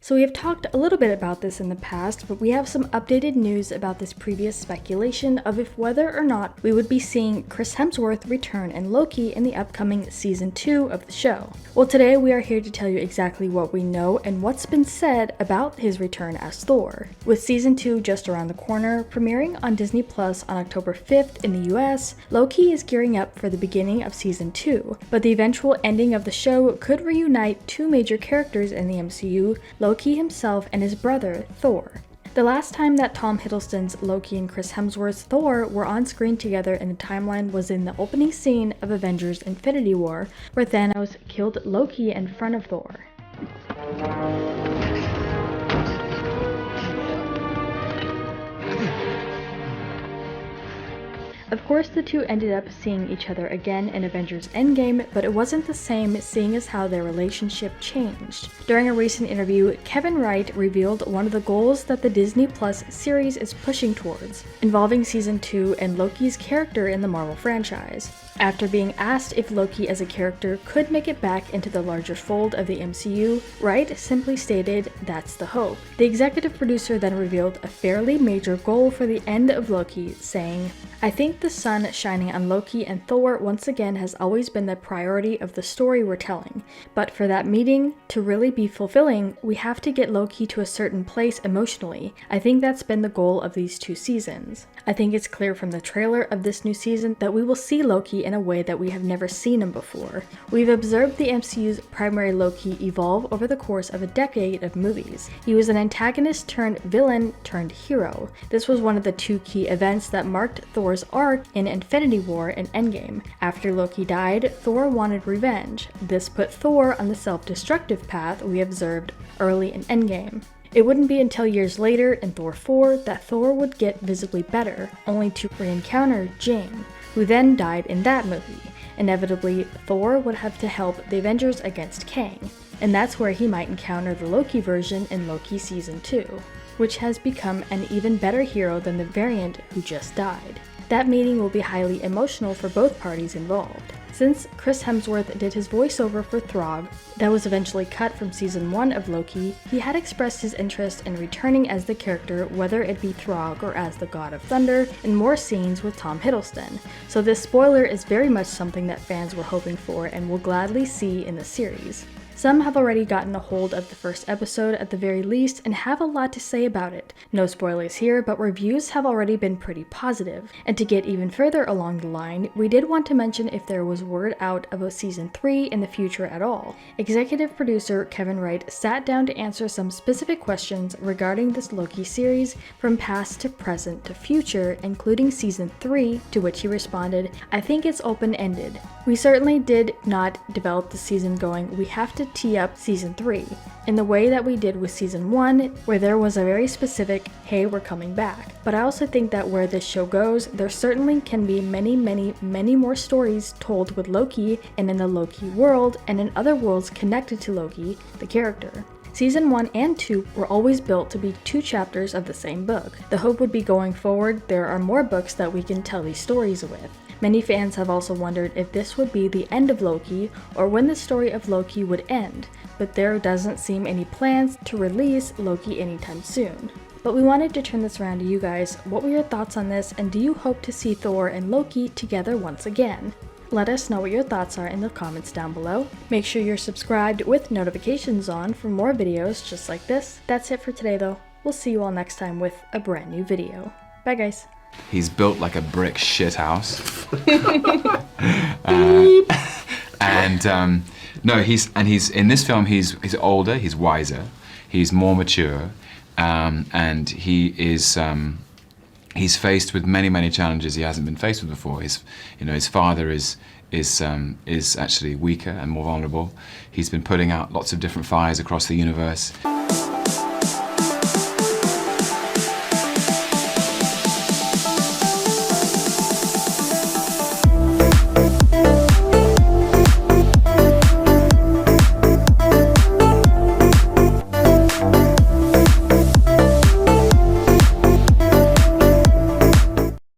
So we have talked a little bit about this in the past, but we have some updated news about this previous speculation of if whether or not we would be seeing Chris Hemsworth return in Loki in the upcoming season 2 of the show. Well, today we are here to tell you exactly what we know and what's been said about his return as Thor. With season 2 just around the corner, premiering on Disney Plus on October 5th in the US, Loki is gearing up for the beginning of season 2, but the eventual ending of the show could reunite two major characters in the MCU, Loki himself and his brother, Thor. The last time that Tom Hiddleston's Loki and Chris Hemsworth's Thor were on screen together in the timeline was in the opening scene of Avengers Infinity War, where Thanos killed Loki in front of Thor. Of course, the two ended up seeing each other again in Avengers Endgame, but it wasn't the same seeing as how their relationship changed. During a recent interview, Kevin Wright revealed one of the goals that the Disney Plus series is pushing towards, involving season 2 and Loki's character in the Marvel franchise. After being asked if Loki as a character could make it back into the larger fold of the MCU, Wright simply stated, "That's the hope." The executive producer then revealed a fairly major goal for the end of Loki, saying, "I think the sun shining on Loki and Thor once again has always been the priority of the story we're telling, but for that meeting to really be fulfilling, we have to get Loki to a certain place emotionally. I think that's been the goal of these 2 seasons. I think it's clear from the trailer of this new season that we will see Loki in a way that we have never seen him before. We've observed the MCU's primary Loki evolve over the course of a decade of movies. He was an antagonist turned villain turned hero. This was one of the 2 key events that marked Thor's arc in Infinity War and Endgame. After Loki died, Thor wanted revenge. This put Thor on the self-destructive path we observed early in Endgame. It wouldn't be until years later in Thor 4 that Thor would get visibly better, only to re-encounter Jane, who then died in that movie. Inevitably, Thor would have to help the Avengers against Kang, and that's where he might encounter the Loki version in Loki Season 2, which has become an even better hero than the variant who just died. That meeting will be highly emotional for both parties involved. Since Chris Hemsworth did his voiceover for Throg, that was eventually cut from season 1 of Loki, he had expressed his interest in returning as the character, whether it be Throg or as the God of Thunder, in more scenes with Tom Hiddleston. So this spoiler is very much something that fans were hoping for and will gladly see in the series. Some have already gotten a hold of the first episode at the very least and have a lot to say about it. No spoilers here, but reviews have already been pretty positive. And to get even further along the line, we did want to mention if there was word out of a season 3 in the future at all. Executive producer Kevin Wright sat down to answer some specific questions regarding this Loki series from past to present to future, including season 3, to which he responded, "I think it's open-ended. We certainly did not develop the season going, we have to tee up season 3, in the way that we did with season 1, where there was a very specific, hey, we're coming back. But I also think that where this show goes, there certainly can be many more stories told with Loki and in the Loki world and in other worlds connected to Loki, the character." Season 1 and 2 were always built to be 2 chapters of the same book. The hope would be going forward, there are more books that we can tell these stories with. Many fans have also wondered if this would be the end of Loki or when the story of Loki would end, but there doesn't seem any plans to release Loki anytime soon. But we wanted to turn this around to you guys. What were your thoughts on this, and do you hope to see Thor and Loki together once again? Let us know what your thoughts are in the comments down below. Make sure you're subscribed with notifications on for more videos just like this. That's it for today though. We'll see you all next time with a brand new video. Bye guys. He's built like a brick shit house. No, he's in this film. He's older. He's wiser. He's more mature, and he's faced with many challenges he hasn't been faced with before. His father is actually weaker and more vulnerable. He's been putting out lots of different fires across the universe.